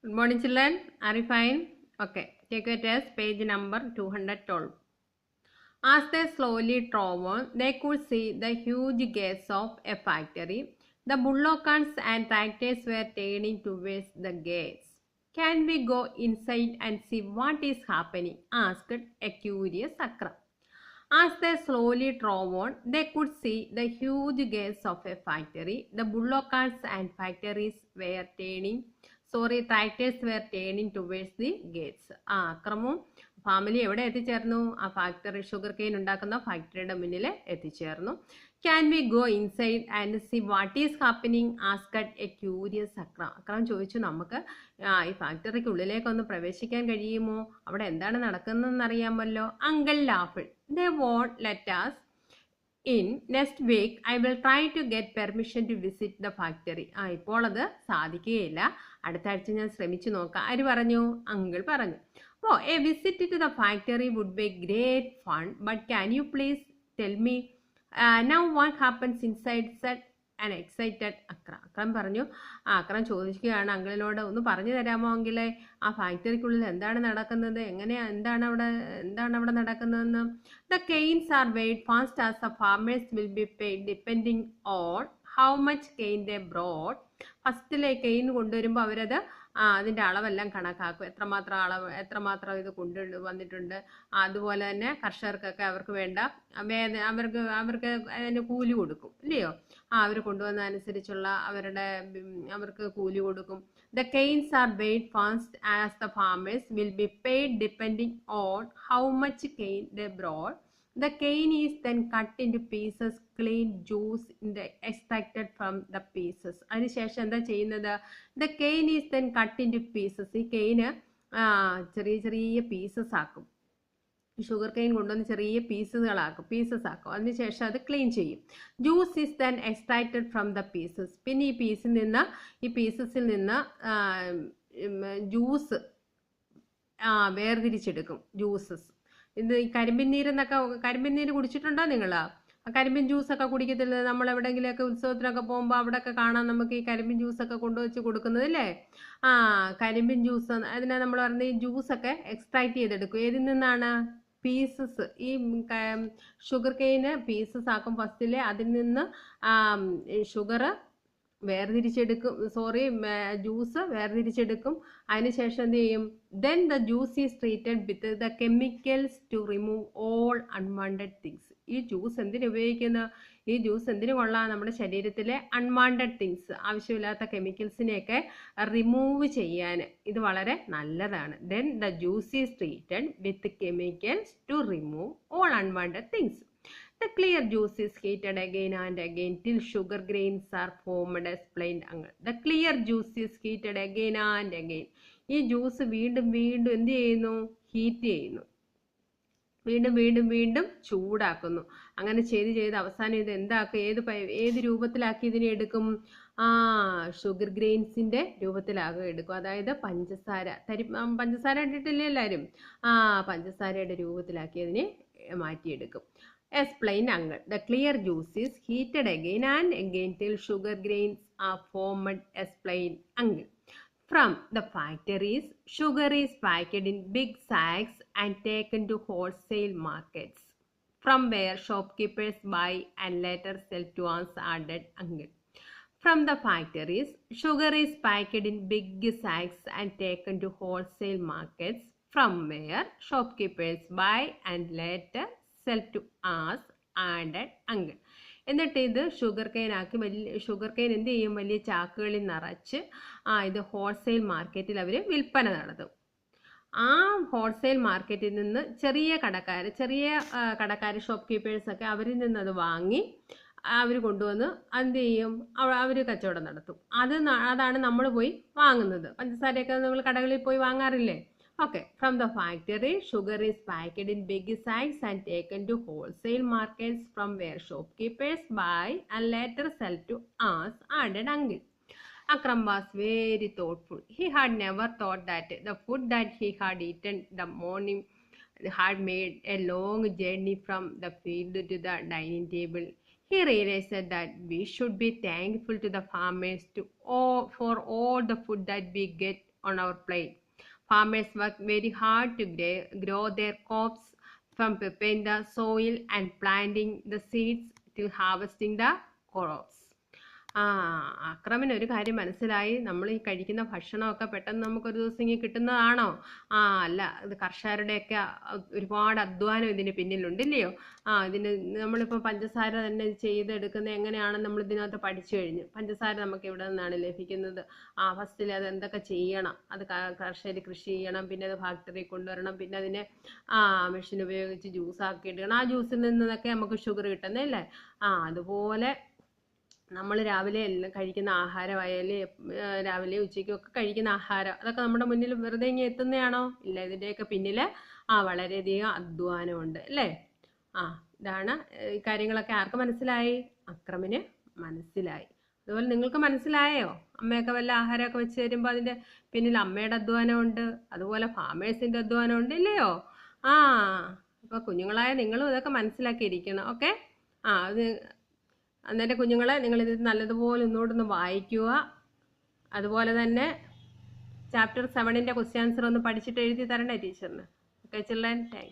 Good morning, children. Are you fine? Okay. Take your test, page number 212. As they slowly drove on, they could see the huge gates of a factory. The bullocks and tractors were turning towards the gates. Can we go inside and see what is happening? Asked a curious Akram. As they slowly drove on, they could see the huge gates of a factory. The bullocks and tractors were turning towards the gates. അക്രമവും family എവിടെ എത്തിച്ചേർന്നു? ആ factory sugar cane ഉണ്ടാക്കുന്ന ഫാക്ടറിയുടെ മുന്നിൽ എത്തിച്ചേർന്നു. Can we go inside and see what is happening? Asked A curious Akram. Akram ചോദിച്ചു, നമുക്ക് ഈ ഫാക്ടറിക്കുള്ളിലേക്കൊന്ന് പ്രവേശിക്കാൻ കഴിയുമോ? അവിടെ എന്താണ് നടക്കുന്നതെന്ന് അറിയാമല്ലോ. അങ്കിൾ ലാഫിഡ്. They won't let us in. Next week I will try to get permission to visit the factory. ഇപ്പോൾ അത് സാധിക്കുകയില്ല, അടുത്ത ആഴ്ച ഞാൻ ശ്രമിച്ചു നോക്കാം. ആര് പറഞ്ഞു? അങ്കിൾ പറഞ്ഞു. A visit to the factory would be great fun, but can you please tell me now what happens inside? Said an excited Akram. Akram പറഞ്ഞു. അക്രം ചോദിക്കുകയാണ് അങ്കിളിനോട്, ഒന്ന് പറഞ്ഞു തരാമോ അങ്കിളെ, ആ ഫാക്ടറിക്കുള്ളിൽ എന്താണ് നടക്കുന്നത്, എന്താണ് അവിടെ നടക്കുന്നതെന്ന്. The canes are weighed fast as the farmers will be paid depending on how much cane they brought. ഫസ്റ്റിലെ കെയിൻ കൊണ്ടുവരുമ്പോൾ അവരത് അതിൻ്റെ അളവെല്ലാം കണക്കാക്കും, എത്രമാത്രം ഇത് വന്നിട്ടുണ്ട്. അതുപോലെ തന്നെ കർഷകർക്കൊക്കെ അവർക്ക് വേണ്ട അവർക്ക് അതിന് കൂലി കൊടുക്കും, ഇല്ലയോ? അവർ കൊണ്ടുവന്നതനുസരിച്ചുള്ള അവർക്ക് കൂലി കൊടുക്കും. The canes are weighed fast as the farmers will be paid depending on how much cane they brought. The cane is then cut into pieces, clean juice extracted from the pieces. അതിനുശേഷം എന്താ ചെയ്യുന്നത്? The cane is then cut into pieces. ഈ കെയിന് ചെറിയ pieces ആക്കും. Sugar cane കൊണ്ടുവന്ന് ചെറിയ pieces ആക്കും. അതിനുശേഷം അത് ക്ലീൻ ചെയ്യും. Juice is then extracted from the pieces. പിന്നെ ഈ പീസസിൽ നിന്ന് ജ്യൂസ് വേർതിരിച്ചെടുക്കും. ജ്യൂസസ് ഇത് കരിമ്പിൻ നീര് കുടിച്ചിട്ടുണ്ടോ നിങ്ങൾ? കരിമ്പിൻ ജ്യൂസൊക്കെ കുടിക്കത്തില്ല? നമ്മൾ എവിടെയെങ്കിലുമൊക്കെ ഉത്സവത്തിനൊക്കെ പോകുമ്പോൾ അവിടെയൊക്കെ കാണാം നമുക്ക് ഈ കരിമ്പിൻ ജ്യൂസൊക്കെ കൊണ്ടുവച്ച് കൊടുക്കുന്നത്, അല്ലേ? കരിമ്പിൻ ജ്യൂസ്, അതിനെ നമ്മൾ പറയുന്നത് ഈ ജ്യൂസൊക്കെ എക്സ്ട്രാക്ട് ചെയ്തെടുക്കും. ഏതിൽ നിന്നാണ്? പീസസ്. ഈ ഷുഗർ കെയിന് പീസസ് ആക്കും ഫസ്റ്റിലെ. അതിൽ നിന്ന് ഷുഗർ ജ്യൂസ് വേർതിരിച്ചെടുക്കും. അതിനുശേഷം എന്ത് ചെയ്യും? Then the juice is treated with the chemicals to remove all unwanted things. ഈ ജ്യൂസ് എന്തിനു കൊള്ളാം? നമ്മുടെ ശരീരത്തിലെ അൺവാണ്ടഡ് തിങ്സ്, ആവശ്യമില്ലാത്ത കെമിക്കൽസിനെയൊക്കെ റിമൂവ് ചെയ്യാൻ ഇത് വളരെ നല്ലതാണ്. Then the juice is treated with chemicals to remove all unwanted things. The clear juice is heated again and again till sugar grains are formed, explained uncle. The clear juice is heated again and again. ഈ juice വീണ്ടും എന്ത് ചെയ്യുന്നു? Heat ചെയ്യുന്നു. വീണ്ടും ചൂടാക്കുന്നു. അങ്ങനെ ചെയ്ത് അവസാനം ഇത് എന്താക്കും? ഏത് രൂപത്തിലാക്കി ഇതിനെ എടുക്കും? ഷുഗർ ഗ്രെയിൻസിന്റെ രൂപത്തിലാകും. അതായത് പഞ്ചസാര ഇട്ടിട്ടില്ലേ എല്ലാവരും? പഞ്ചസാരയുടെ രൂപത്തിലാക്കി അതിനെ മാറ്റിയെടുക്കും. Explain uncle. The clear juice is heated again and again till sugar grains are formed. Explain uncle. From the factories, sugar is packed in big sacks and taken to wholesale markets, from where shopkeepers buy and later sell to us, added uncle. From the factories, sugar is packed in big sacks and taken to wholesale markets, from where shopkeepers buy and later sell to us, added uncle. എന്നിട്ട് ഇത് sugar cane എന്ത് ചെയ്യും? വലിയ ചാക്കുകളിൽ നിറച്ച് ഇത് wholesale മാർക്കറ്റിൽ അവർ വിൽപ്പന നടത്തും. ആ ഹോൾസെയിൽ മാർക്കറ്റിൽ നിന്ന് ചെറിയ കടക്കാർ ഷോപ്പ് കീപ്പേഴ്സൊക്കെ അവരിൽ നിന്ന് അത് വാങ്ങി അവർ കൊണ്ടുവന്ന് എന്ത് ചെയ്യും? അവർ കച്ചവടം നടത്തും. അതാണ് നമ്മൾ പോയി വാങ്ങുന്നത്. പഞ്ചസാരയൊക്കെ നമ്മൾ കടകളിൽ പോയി വാങ്ങാറില്ലേ? Okay, from the factory, sugar is packed in big sacks and taken to wholesale markets, from where shopkeepers buy and later sell to us, added uncle. Akram was very thoughtful. He had never thought that the food that he had eaten the morning had made a long journey from the field to the dining table. He realized that we should be thankful to the farmers for all the food that we get on our plate. Farmers work very hard to grow their crops, from preparing the soil and planting the seeds to harvesting the crops. അക്രമിന് ഒരു കാര്യം മനസ്സിലായി, നമ്മൾ ഈ കഴിക്കുന്ന ഭക്ഷണമൊക്കെ പെട്ടെന്ന് നമുക്കൊരു ദിവസം ഇങ്ങനെ കിട്ടുന്നതാണോ? അല്ല, ഇത് കർഷകരുടെയൊക്കെ ഒരുപാട് അധ്വാനം ഇതിന് പിന്നിലുണ്ടില്ലയോ? ഇതിന് നമ്മളിപ്പോൾ പഞ്ചസാര തന്നെ ചെയ്തെടുക്കുന്നത് എങ്ങനെയാണെന്ന് നമ്മൾ ഇതിനകത്ത് പഠിച്ചു കഴിഞ്ഞു. പഞ്ചസാര നമുക്ക് എവിടെ നിന്നാണ് ലഭിക്കുന്നത്? ഫസ്റ്റിൽ അത് എന്തൊക്കെ ചെയ്യണം, അത് കർഷകർ കൃഷി ചെയ്യണം, പിന്നെ അത് ഫാക്ടറി കൊണ്ടുവരണം, പിന്നെ അതിനെ മെഷീൻ ഉപയോഗിച്ച് ജ്യൂസാക്കി എടുക്കണം. ആ ജ്യൂസിൽ നിന്നൊക്കെ നമുക്ക് ഷുഗർ കിട്ടുന്നതല്ലേ? അതുപോലെ നമ്മൾ രാവിലെ എല്ലാം കഴിക്കുന്ന ആഹാരമായാലും രാവിലെ ഉച്ചയ്ക്കൊക്കെ കഴിക്കുന്ന ആഹാരം അതൊക്കെ നമ്മുടെ മുന്നിൽ വെറുതെ ഇങ്ങനെ എത്തുന്നതാണോ? ഇല്ല, ഇതിൻ്റെയൊക്കെ പിന്നിൽ വളരെയധികം അധ്വാനമുണ്ട് അല്ലേ? ഇതാണ് ഈ കാര്യങ്ങളൊക്കെ ആർക്ക് മനസ്സിലായി? അക്രമിന് മനസ്സിലായി. അതുപോലെ നിങ്ങൾക്ക് മനസ്സിലായോ? അമ്മയൊക്കെ വല്ല ആഹാരമൊക്കെ വെച്ച് തരുമ്പോൾ അതിൻ്റെ പിന്നിൽ അമ്മയുടെ അധ്വാനമുണ്ട്, അതുപോലെ ഫാമേഴ്സിൻ്റെ അധ്വാനമുണ്ട് ഇല്ലയോ? അപ്പോൾ കുഞ്ഞുങ്ങളായ നിങ്ങളും ഇതൊക്കെ മനസ്സിലാക്കിയിരിക്കണം. ഓക്കെ. അത് അന്നേരം കുഞ്ഞുങ്ങളെ നിങ്ങളിത് നല്ലതുപോലെ ഒന്നുകൂടെ വായിക്കുക. അതുപോലെ തന്നെ ചാപ്റ്റർ 7ൻ്റെ ക്വസ്റ്റ്യൻ ആൻസർ ഒന്ന് പഠിച്ചിട്ട് എഴുതി തരണേ ടീച്ചറിന്. Okay children, thanks.